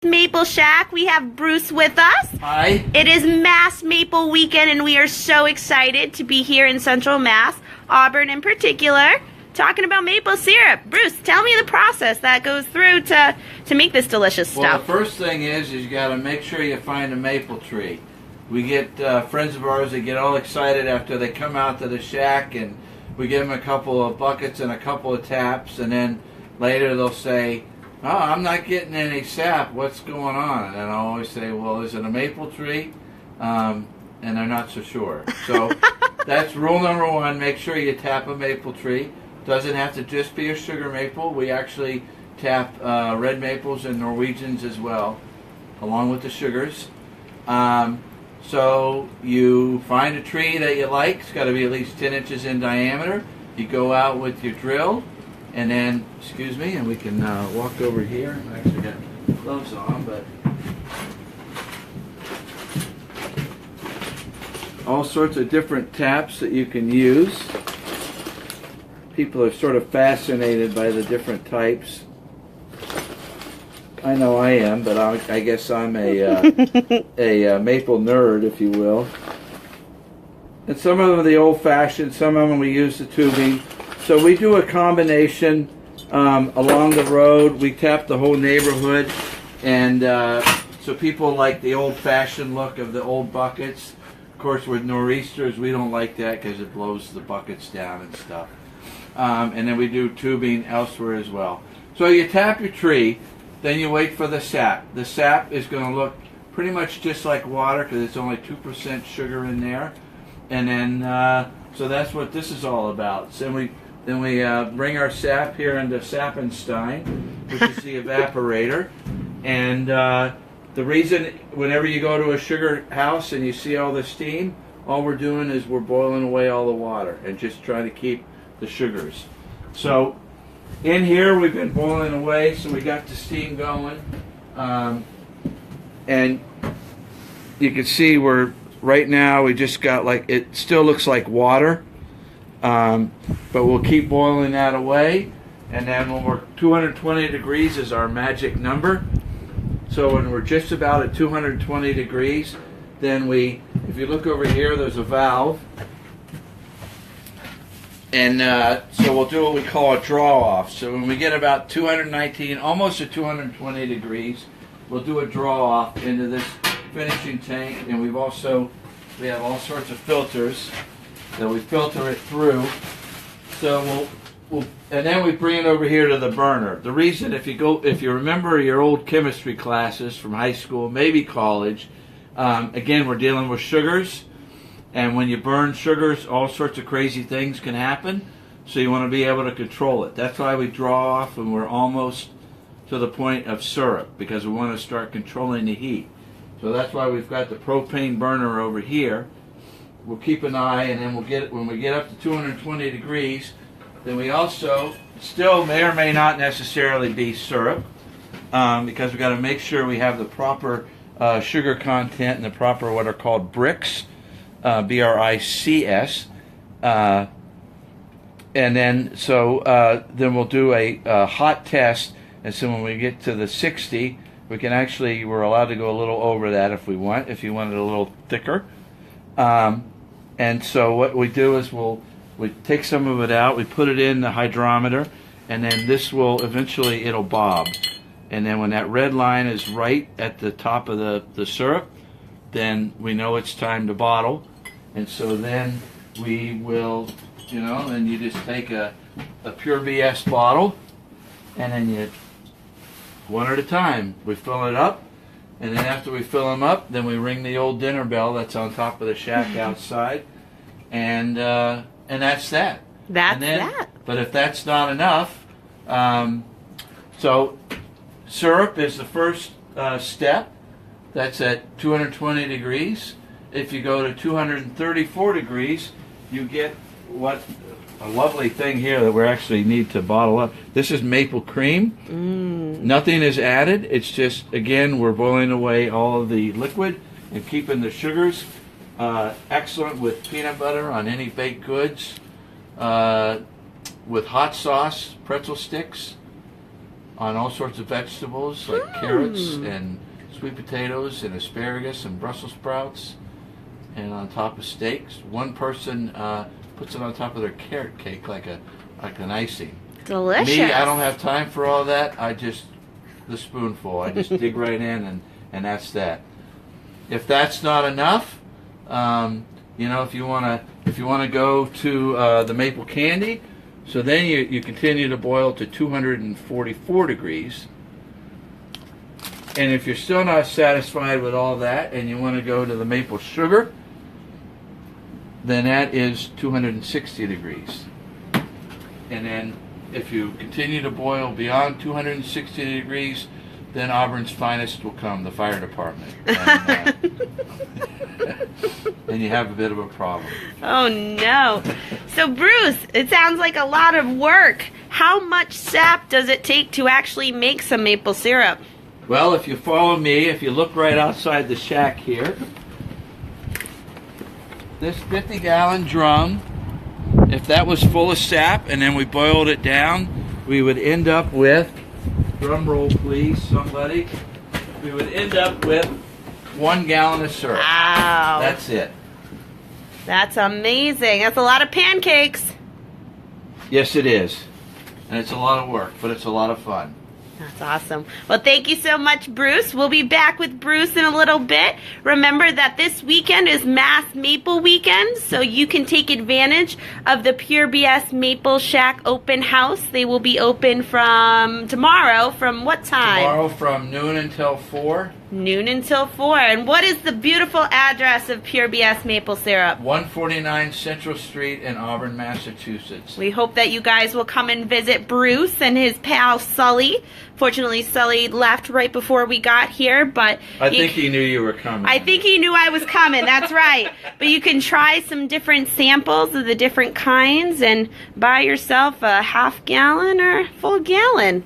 Maple Shack. We have Bruce with us. Hi. It is Mass Maple Weekend, and we are so excited to be here in Central Mass, Auburn in particular, talking about maple syrup. Bruce, tell me the process that goes through to make this delicious stuff. Well, the first thing is you got to make sure you find a maple tree. We get friends of ours that get all excited after they come out to the shack, and we give them a couple of buckets and a couple of taps, and then later they'll say, "Oh, I'm not getting any sap. What's going on?" And I always say, "Well, is it a maple tree?" And they're not so sure. So that's rule number one. Make sure you tap a maple tree. Doesn't have to just be a sugar maple. We actually tap red maples and Norwegians as well, along with the sugars. So you find a tree that you like. It's got to be at least 10 inches in diameter. You go out with your drill, and then, excuse me, and we can walk over here. I actually got gloves on, but all sorts of different taps that you can use. People are sort of fascinated by the different types. I know I am, but I guess I'm a maple nerd, if you will. And some of them are the old-fashioned, some of them we use the tubing. So we do a combination along the road. We tap the whole neighborhood, and so people like the old-fashioned look of the old buckets. Of course, with nor'easters, we don't like that because it blows the buckets down and stuff. And then we do tubing elsewhere as well. So you tap your tree, then you wait for the sap. The sap is going to look pretty much just like water because it's only 2% sugar in there. And then, so that's what this is all about. So then we bring our sap here into Sappenstein, which is the evaporator. And the reason, whenever you go to a sugar house and you see all the steam, all we're doing is we're boiling away all the water and just trying to keep the sugars. So in here we've been boiling away, so we got the steam going, and you can see right now we just got, like, it still looks like water, but we'll keep boiling that away, and then when we're 220 degrees is our magic number. So when we're just about at 220 degrees, then if you look over here, there's a valve. And so we'll do what we call a draw-off. So when we get about 219, almost at 220 degrees, we'll do a draw-off into this finishing tank. And we have all sorts of filters that we filter it through. So and then we bring it over here to the burner. The reason, if you remember your old chemistry classes from high school, maybe college, again, we're dealing with sugars. And when you burn sugars, all sorts of crazy things can happen. So you want to be able to control it. That's why we draw off when we're almost to the point of syrup, because we want to start controlling the heat. So that's why we've got the propane burner over here. We'll keep an eye, and then when we get up to 220 degrees, then we also still may or may not necessarily be syrup, because we've got to make sure we have the proper sugar content and the proper what are called bricks. BRICS, and then then we'll do a hot test, and so when we get to the 60, we're allowed to go a little over that if we want, if you want it a little thicker. And so what we do is we take some of it out, we put it in the hydrometer, and then this eventually it'll bob. And then when that red line is right at the top of the syrup, then we know it's time to bottle. And so then we will, then you just take a pure BS bottle, and then one at a time, we fill it up, and then after we fill them up, then we ring the old dinner bell that's on top of the shack outside, and that's that. That's that. But if that's not enough, so syrup is the first step. That's at 220 degrees. If you go to 234 degrees, you get a lovely thing here that we actually need to bottle up. This is maple cream. Nothing is added. It's just, again, we're boiling away all of the liquid and keeping the sugars. Excellent with peanut butter on any baked goods. With hot sauce, pretzel sticks. on all sorts of vegetables like carrots and sweet potatoes and asparagus and Brussels sprouts, and on top of steaks. One person puts it on top of their carrot cake like an icing. Delicious. Me, I don't have time for all that. The spoonful. I just dig right in, and that's that. If that's not enough, you know, if you wanna go to the maple candy, so then you continue to boil to 244 degrees. And if you're still not satisfied with all that, and you want to go to the maple sugar, then that is 260 degrees. And then if you continue to boil beyond 260 degrees, then Auburn's finest will come, the fire department. And, and you have a bit of a problem. Oh no. So Bruce, it sounds like a lot of work. How much sap does it take to actually make some maple syrup? Well, if you follow me, if you look right outside the shack here, this 50-gallon drum, if that was full of sap and then we boiled it down, we would end up with, drum roll please, somebody, we would end up with 1 gallon of syrup. Wow. That's it. That's amazing. That's a lot of pancakes. Yes, it is. And it's a lot of work, but it's a lot of fun. That's awesome. Well, thank you so much, Bruce. We'll be back with Bruce in a little bit. Remember that this weekend is Mass Maple Weekend, so you can take advantage of the Pure BS Maple Shack open house. They will be open from tomorrow. From what time? Tomorrow from noon until 4. Noon until 4. And what is the beautiful address of Pure BS Maple Syrup? 149 Central Street in Auburn, Massachusetts. We hope that you guys will come and visit Bruce and his pal Sully. Fortunately, Sully left right before we got here, but I think he knew you were coming. I think he knew I was coming, that's right. But you can try some different samples of the different kinds and buy yourself a half gallon or full gallon.